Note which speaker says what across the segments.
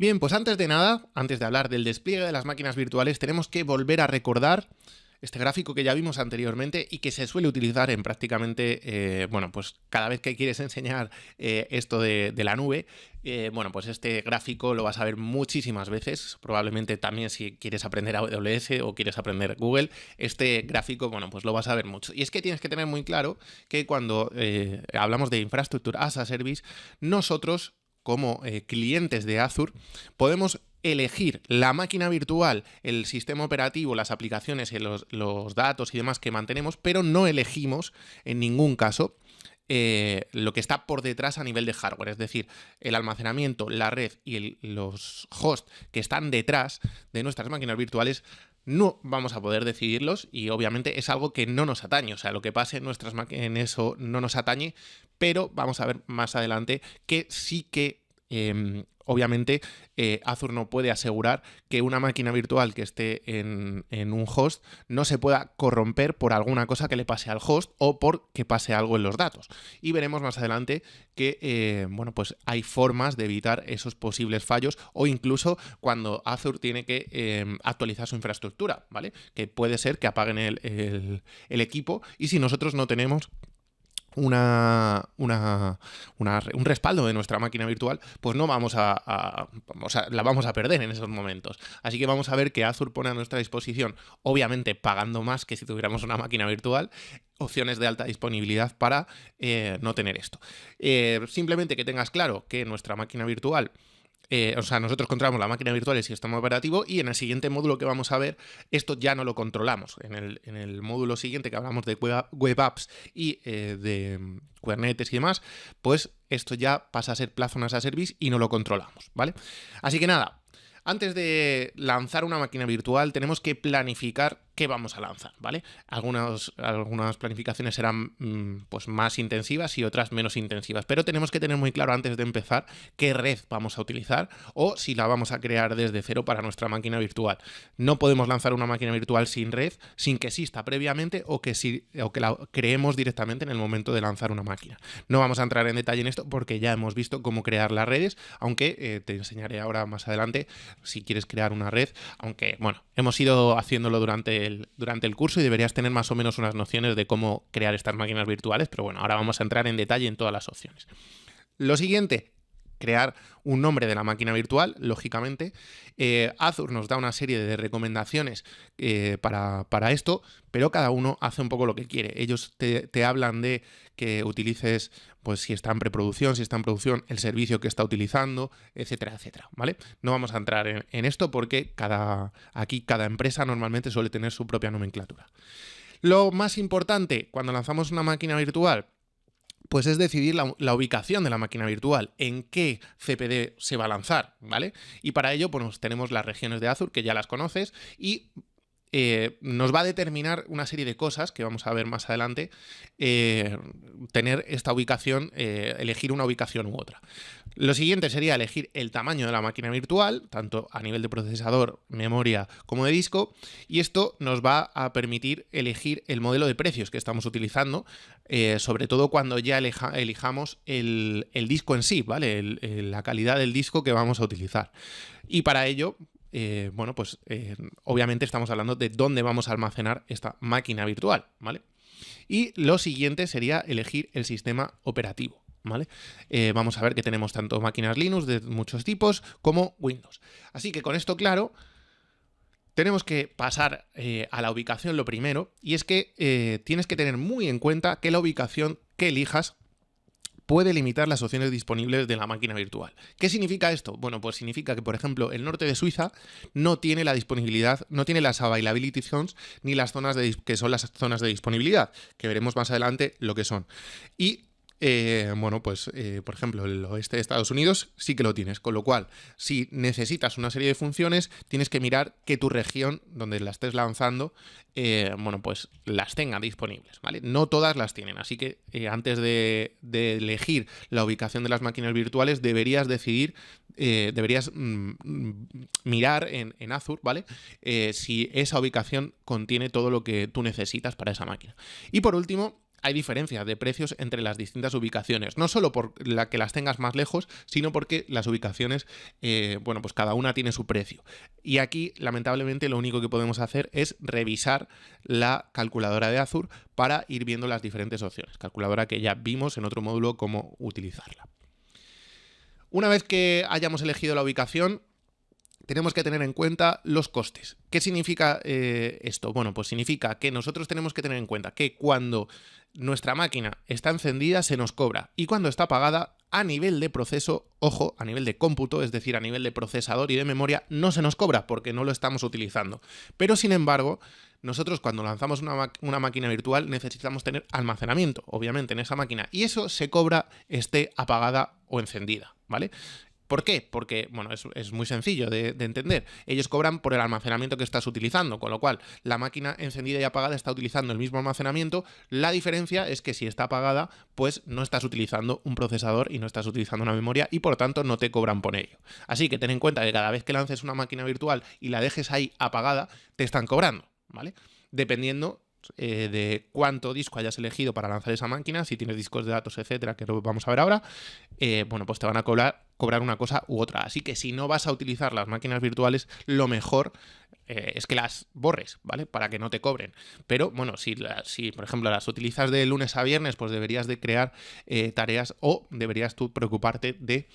Speaker 1: Bien, pues antes de nada, antes de hablar del despliegue de las máquinas virtuales, tenemos que volver a recordar este gráfico que ya vimos anteriormente y que se suele utilizar en prácticamente, bueno, pues cada vez que quieres enseñar esto de la nube, bueno, pues este gráfico lo vas a ver muchísimas veces, probablemente también si quieres aprender AWS o quieres aprender Google, este gráfico, bueno, pues lo vas a ver mucho. Y es que tienes que tener muy claro que cuando hablamos de Infrastructure as a Service, nosotros como clientes de Azure podemos elegir la máquina virtual, el sistema operativo, las aplicaciones, los datos y demás que mantenemos, pero no elegimos en ningún caso lo que está por detrás a nivel de hardware, es decir, el almacenamiento, la red y los hosts que están detrás de nuestras máquinas virtuales. No vamos a poder decidirlos y obviamente es algo que no nos atañe, o sea, lo que pase en eso no nos atañe, pero vamos a ver más adelante que sí que obviamente Azure no puede asegurar que una máquina virtual que esté en un host no se pueda corromper por alguna cosa que le pase al host o por que pase algo en los datos. Y veremos más adelante que bueno, pues hay formas de evitar esos posibles fallos o incluso cuando Azure tiene que actualizar su infraestructura, ¿vale? Que puede ser que apaguen el equipo y si nosotros no tenemos un respaldo de nuestra máquina virtual, pues no vamos la vamos a perder en esos momentos. Así que vamos a ver que Azure pone a nuestra disposición, obviamente pagando más que si tuviéramos una máquina virtual, opciones de alta disponibilidad para no tener esto. Simplemente que tengas claro que nuestra máquina virtual o sea, nosotros controlamos la máquina virtual y el sistema operativo y en el siguiente módulo que vamos a ver, esto ya no lo controlamos. En el módulo siguiente que hablamos de web apps y de Kubernetes y demás, pues esto ya pasa a ser Platform as a Service y no lo controlamos, ¿vale? Así que nada, antes de lanzar una máquina virtual tenemos que planificar qué vamos a lanzar, ¿vale? Algunas planificaciones serán pues más intensivas y otras menos intensivas, pero tenemos que tener muy claro antes de empezar qué red vamos a utilizar o si la vamos a crear desde cero para nuestra máquina virtual. No podemos lanzar una máquina virtual sin red, sin que exista previamente o que la creemos directamente en el momento de lanzar una máquina. No vamos a entrar en detalle en esto porque ya hemos visto cómo crear las redes, aunque te enseñaré ahora más adelante si quieres crear una red, aunque bueno, hemos ido haciéndolo durante el curso y deberías tener más o menos unas nociones de cómo crear estas máquinas virtuales, pero bueno, ahora vamos a entrar en detalle en todas las opciones. Lo siguiente, crear un nombre de la máquina virtual, lógicamente. Azure nos da una serie de recomendaciones para esto, pero cada uno hace un poco lo que quiere. Ellos te hablan de que utilices, pues si está en preproducción, si está en producción, el servicio que está utilizando, etcétera, etcétera, ¿vale? No vamos a entrar en esto porque aquí cada empresa normalmente suele tener su propia nomenclatura. Lo más importante cuando lanzamos una máquina virtual, pues es decidir la ubicación de la máquina virtual, en qué CPD se va a lanzar, ¿vale? Y para ello, pues tenemos las regiones de Azure, que ya las conoces, y nos va a determinar una serie de cosas que vamos a ver más adelante, tener esta ubicación, elegir una ubicación u otra. Lo siguiente sería elegir el tamaño de la máquina virtual, tanto a nivel de procesador, memoria como de disco, y esto nos va a permitir elegir el modelo de precios que estamos utilizando, sobre todo cuando ya elijamos el disco en sí, ¿vale? La calidad del disco que vamos a utilizar. Y para ello, bueno, pues obviamente estamos hablando de dónde vamos a almacenar esta máquina virtual, ¿vale? Y lo siguiente sería elegir el sistema operativo, ¿vale? Vamos a ver que tenemos tanto máquinas Linux de muchos tipos como Windows. Así que con esto claro, tenemos que pasar a la ubicación lo primero, y es que tienes que tener muy en cuenta que la ubicación que elijas puede limitar las opciones disponibles de la máquina virtual. ¿Qué significa esto? Bueno, pues significa que, por ejemplo, el norte de Suiza no tiene la disponibilidad, no tiene las availability zones ni las zonas que son las zonas de disponibilidad, que veremos más adelante lo que son. Y bueno, pues por ejemplo, el oeste de Estados Unidos sí que lo tienes, con lo cual, si necesitas una serie de funciones, tienes que mirar que tu región donde la estés lanzando, bueno, pues las tenga disponibles, ¿vale? No todas las tienen, así que antes de elegir la ubicación de las máquinas virtuales, deberías decidir, deberías mirar en Azure, ¿vale? Si esa ubicación contiene todo lo que tú necesitas para esa máquina. Y por último, hay diferencias de precios entre las distintas ubicaciones, no solo por la que las tengas más lejos, sino porque las ubicaciones, bueno, pues cada una tiene su precio. Y aquí, lamentablemente, lo único que podemos hacer es revisar la calculadora de Azur para ir viendo las diferentes opciones, calculadora que ya vimos en otro módulo cómo utilizarla. Una vez que hayamos elegido la ubicación, tenemos que tener en cuenta los costes. ¿Qué significa esto? Bueno, pues significa que nosotros tenemos que tener en cuenta que cuando nuestra máquina está encendida se nos cobra, y cuando está apagada, a nivel de proceso, ojo, a nivel de cómputo, es decir, a nivel de procesador y de memoria, no se nos cobra porque no lo estamos utilizando. Pero sin embargo, nosotros cuando lanzamos una máquina virtual necesitamos tener almacenamiento, obviamente, en esa máquina, y eso se cobra esté apagada o encendida, ¿vale? ¿Por qué? Porque, bueno, es muy sencillo de entender. Ellos cobran por el almacenamiento que estás utilizando, con lo cual la máquina encendida y apagada está utilizando el mismo almacenamiento. La diferencia es que si está apagada, pues no estás utilizando un procesador y no estás utilizando una memoria y por tanto no te cobran por ello. Así que ten en cuenta que cada vez que lances una máquina virtual y la dejes ahí apagada, te están cobrando, ¿vale? Dependiendo de cuánto disco hayas elegido para lanzar esa máquina, si tienes discos de datos, etcétera, que lo vamos a ver ahora, bueno, pues te van a cobrar una cosa u otra. Así que si no vas a utilizar las máquinas virtuales, lo mejor es que las borres, ¿vale? Para que no te cobren. Pero, bueno, si por ejemplo las utilizas de lunes a viernes, pues deberías de crear tareas o deberías tú preocuparte de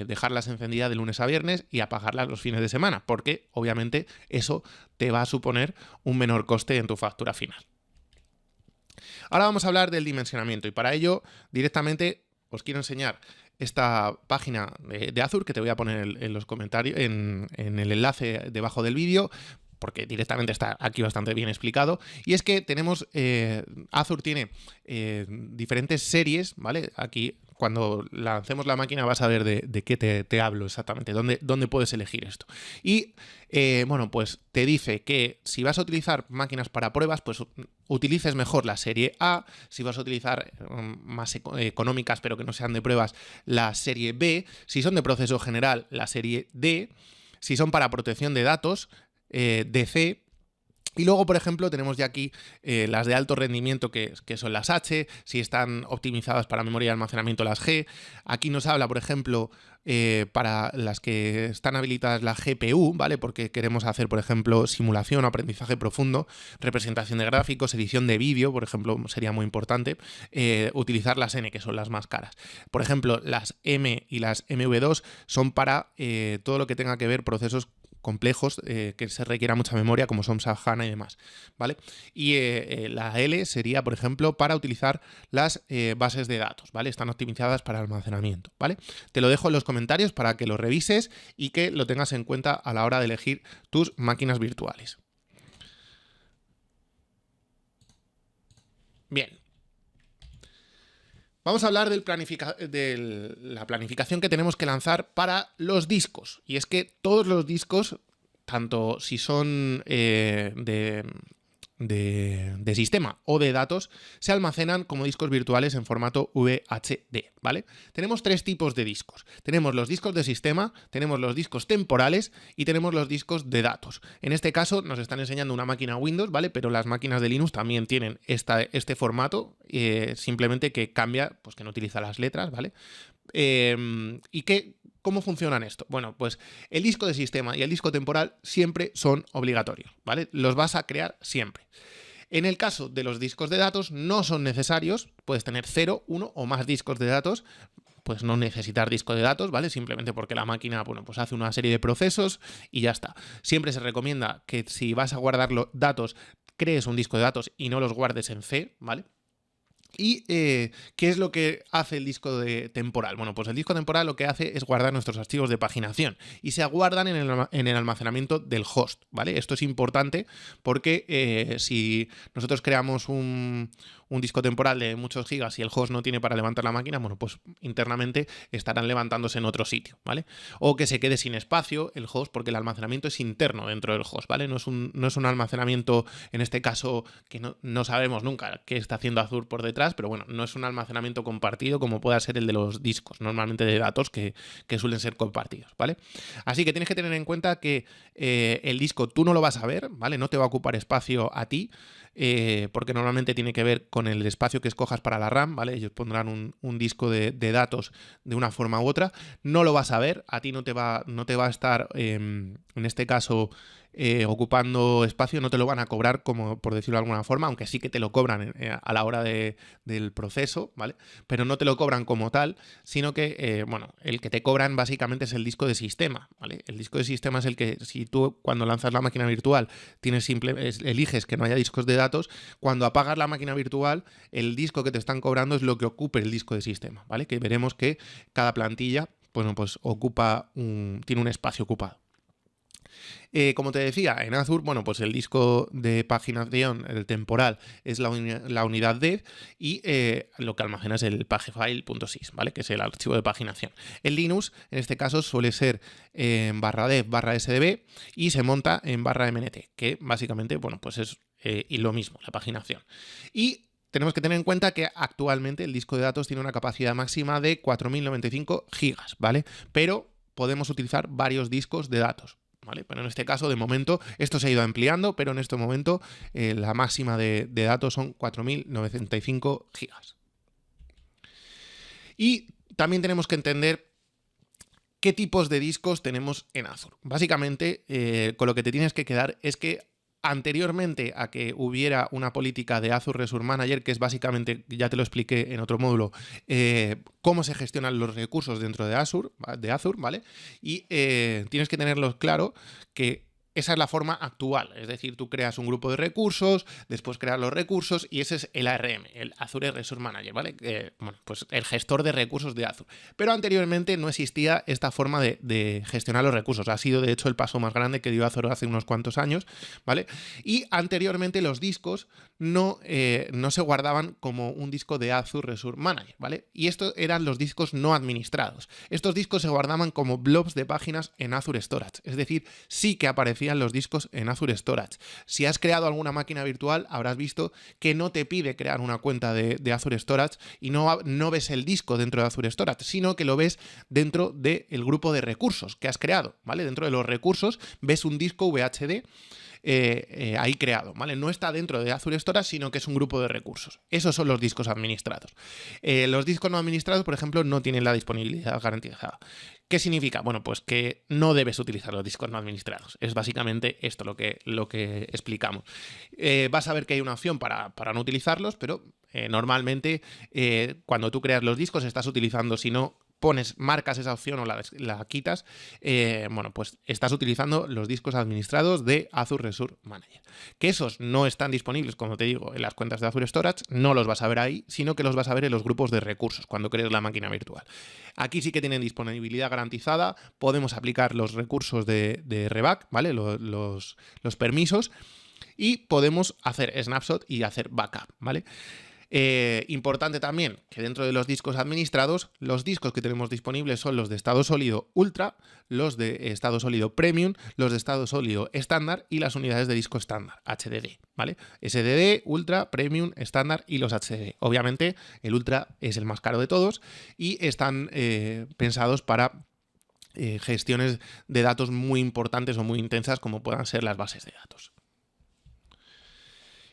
Speaker 1: dejarlas encendidas de lunes a viernes y apagarlas los fines de semana, porque obviamente eso te va a suponer un menor coste en tu factura final. Ahora vamos a hablar del dimensionamiento y para ello directamente os quiero enseñar esta página de Azur que te voy a poner en los comentarios, en el enlace debajo del vídeo, porque directamente está aquí bastante bien explicado, y es que tenemos, Azur tiene diferentes series, ¿vale? Aquí cuando lancemos la máquina vas a ver de qué te hablo exactamente, dónde puedes elegir esto. Y bueno, pues te dice que si vas a utilizar máquinas para pruebas, pues utilices mejor la serie A. Si vas a utilizar más económicas pero que no sean de pruebas, la serie B. Si son de proceso general, la serie D. Si son para protección de datos, DC. Y luego, por ejemplo, tenemos ya aquí las de alto rendimiento, que son las H, si están optimizadas para memoria y almacenamiento, las G. Aquí nos habla, por ejemplo, para las que están habilitadas la GPU, ¿vale? Porque queremos hacer, por ejemplo, simulación, aprendizaje profundo, representación de gráficos, edición de vídeo, por ejemplo, sería muy importante, utilizar las N, que son las más caras. Por ejemplo, las M y las MV2 son para todo lo que tenga que ver procesos complejos que se requiera mucha memoria, como son SAP HANA y demás, ¿vale? Y la L sería, por ejemplo, para utilizar las bases de datos, ¿vale? Están optimizadas para almacenamiento, ¿vale? Te lo dejo en los comentarios para que lo revises y que lo tengas en cuenta a la hora de elegir tus máquinas virtuales. Bien. Vamos a hablar de la planificación que tenemos que lanzar para los discos. Y es que todos los discos, tanto si son de sistema o de datos, se almacenan como discos virtuales en formato VHD, ¿vale? Tenemos tres tipos de discos. Tenemos los discos de sistema, tenemos los discos temporales y tenemos los discos de datos. En este caso nos están enseñando una máquina Windows, ¿vale? Pero las máquinas de Linux también tienen este formato, simplemente que cambia, pues que no utiliza las letras, ¿vale? ¿Cómo funcionan esto? Bueno, pues el disco de sistema y el disco temporal siempre son obligatorios, ¿vale? Los vas a crear siempre. En el caso de los discos de datos no son necesarios, puedes tener 0, 1 o más discos de datos, pues no necesitar disco de datos, ¿vale? Simplemente porque la máquina, bueno, pues hace una serie de procesos y ya está. Siempre se recomienda que si vas a guardar los datos, crees un disco de datos y no los guardes en C, ¿vale? ¿Y qué es lo que hace el disco temporal? Bueno, pues el disco temporal lo que hace es guardar nuestros archivos de paginación y se guardan en el almacenamiento del host, ¿vale? Esto es importante porque si nosotros creamos un disco temporal de muchos gigas y el host no tiene para levantar la máquina, bueno, pues internamente estarán levantándose en otro sitio, ¿vale? O que se quede sin espacio el host porque el almacenamiento es interno dentro del host, ¿vale? No es un almacenamiento, en este caso, que no sabemos nunca qué está haciendo Azur por detrás, pero bueno, no es un almacenamiento compartido como pueda ser el de los discos, normalmente de datos que suelen ser compartidos, ¿vale? Así que tienes que tener en cuenta que el disco tú no lo vas a ver, ¿vale? No te va a ocupar espacio a ti, porque normalmente tiene que ver con el espacio que escojas para la RAM, ¿vale? Ellos pondrán un disco de datos de una forma u otra. No lo vas a ver, a ti no te va a estar, en este caso, ocupando espacio, no te lo van a cobrar, como por decirlo de alguna forma, aunque sí que te lo cobran a la hora del proceso, ¿vale? Pero no te lo cobran como tal, sino que, bueno, el que te cobran básicamente es el disco de sistema, ¿vale? El disco de sistema es el que, si tú cuando lanzas la máquina virtual eliges que no haya discos de datos, cuando apagas la máquina virtual, el disco que te están cobrando es lo que ocupe el disco de sistema, ¿vale? Que veremos que cada plantilla, bueno, pues tiene un espacio ocupado. Como te decía, en Azure, bueno, pues el disco de paginación, el temporal, es la unidad dev y lo que almacena es el pagefile.sys, ¿vale? Que es el archivo de paginación. En Linux, en este caso, suele ser /dev/sdb y se monta en /mnt, que básicamente, bueno, pues es y lo mismo, la paginación. Y tenemos que tener en cuenta que actualmente el disco de datos tiene una capacidad máxima de 4095 gigas, ¿vale? Pero podemos utilizar varios discos de datos, ¿vale? Pero en este caso, de momento, esto se ha ido ampliando, pero en este momento la máxima de datos son 4095 gigas. Y también tenemos que entender qué tipos de discos tenemos en Azure. Básicamente, con lo que te tienes que quedar es que anteriormente a que hubiera una política de Azure Resource Manager, que es básicamente, ya te lo expliqué en otro módulo, cómo se gestionan los recursos dentro de Azure, ¿vale? Y tienes que tenerlo claro que esa es la forma actual, es decir, tú creas un grupo de recursos, después creas los recursos y ese es el ARM, el Azure Resource Manager, ¿vale? Bueno, pues el gestor de recursos de Azure. Pero anteriormente no existía esta forma de gestionar los recursos. Ha sido, de hecho, el paso más grande que dio Azure hace unos cuantos años, ¿vale? Y anteriormente los discos no se guardaban como un disco de Azure Resource Manager, ¿vale? Y estos eran los discos no administrados. Estos discos se guardaban como blobs de páginas en Azure Storage, es decir, sí que aparecían los discos en Azure Storage. Si has creado alguna máquina virtual, habrás visto que no te pide crear una cuenta de Azure Storage y no ves el disco dentro de Azure Storage, sino que lo ves dentro del grupo de recursos que has creado, ¿vale? Dentro de los recursos ves un disco VHD ahí creado, ¿vale? No está dentro de Azure Storage, sino que es un grupo de recursos. Esos son los discos administrados. Los discos no administrados, por ejemplo, no tienen la disponibilidad garantizada. ¿Qué significa? Bueno, pues que no debes utilizar los discos no administrados. Es básicamente esto lo que explicamos. Vas a ver que hay una opción para no utilizarlos, pero normalmente cuando tú creas los discos estás utilizando, si no marcas esa opción o la quitas, bueno, pues estás utilizando los discos administrados de Azure Resource Manager. Que esos no están disponibles, como te digo, en las cuentas de Azure Storage, no los vas a ver ahí, sino que los vas a ver en los grupos de recursos, cuando crees la máquina virtual. Aquí sí que tienen disponibilidad garantizada, podemos aplicar los recursos de reback, ¿vale? Los permisos, y podemos hacer snapshot y hacer backup, ¿vale? Importante también que dentro de los discos administrados, los discos que tenemos disponibles son los de estado sólido Ultra, los de estado sólido Premium, los de estado sólido estándar y las unidades de disco estándar, HDD, ¿vale? SDD, Ultra, Premium, estándar y los HDD. Obviamente el Ultra es el más caro de todos y están pensados para gestiones de datos muy importantes o muy intensas como puedan ser las bases de datos.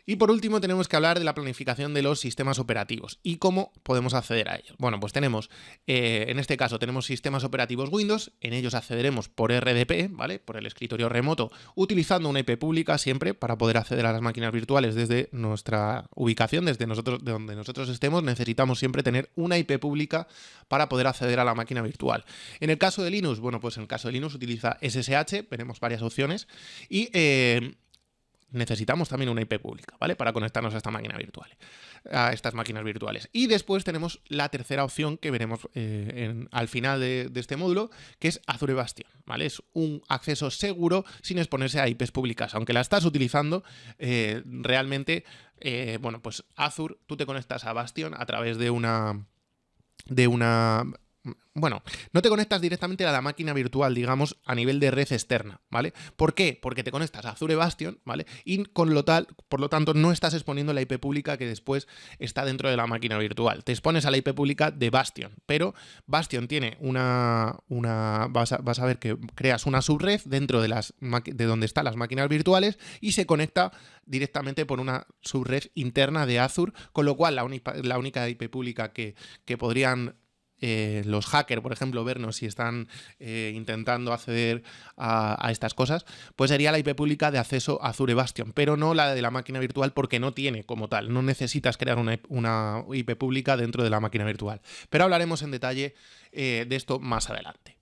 Speaker 1: Y por último tenemos que hablar de la planificación de los sistemas operativos y cómo podemos acceder a ellos. Bueno, pues tenemos, en este caso tenemos sistemas operativos Windows, en ellos accederemos por RDP, ¿vale? Por el escritorio remoto, utilizando una IP pública siempre para poder acceder a las máquinas virtuales desde nuestra ubicación, de donde nosotros estemos, necesitamos siempre tener una IP pública para poder acceder a la máquina virtual. En el caso de Linux, bueno, pues en el caso de Linux utiliza SSH, tenemos varias opciones y necesitamos también una IP pública, ¿vale? Para conectarnos a estas máquinas virtuales. Y después tenemos la tercera opción que veremos al final de este módulo, que es Azure Bastion, ¿vale? Es un acceso seguro sin exponerse a IPs públicas. Aunque la estás utilizando, realmente, bueno, pues Azure, tú te conectas a Bastion a través de una Bueno, no te conectas directamente a la máquina virtual, digamos, a nivel de red externa, ¿vale? ¿Por qué? Porque te conectas a Azure Bastion, ¿vale? Y por lo tanto, no estás exponiendo la IP pública que después está dentro de la máquina virtual. Te expones a la IP pública de Bastion, pero Bastion tiene vas a ver que creas una subred dentro de donde están las máquinas virtuales y se conecta directamente por una subred interna de Azure, con lo cual la única IP pública que podrían los hackers, por ejemplo, vernos si están intentando acceder a estas cosas, pues sería la IP pública de acceso a Azure Bastion, pero no la de la máquina virtual porque no tiene como tal, no necesitas crear una IP pública dentro de la máquina virtual. Pero hablaremos en detalle de esto más adelante.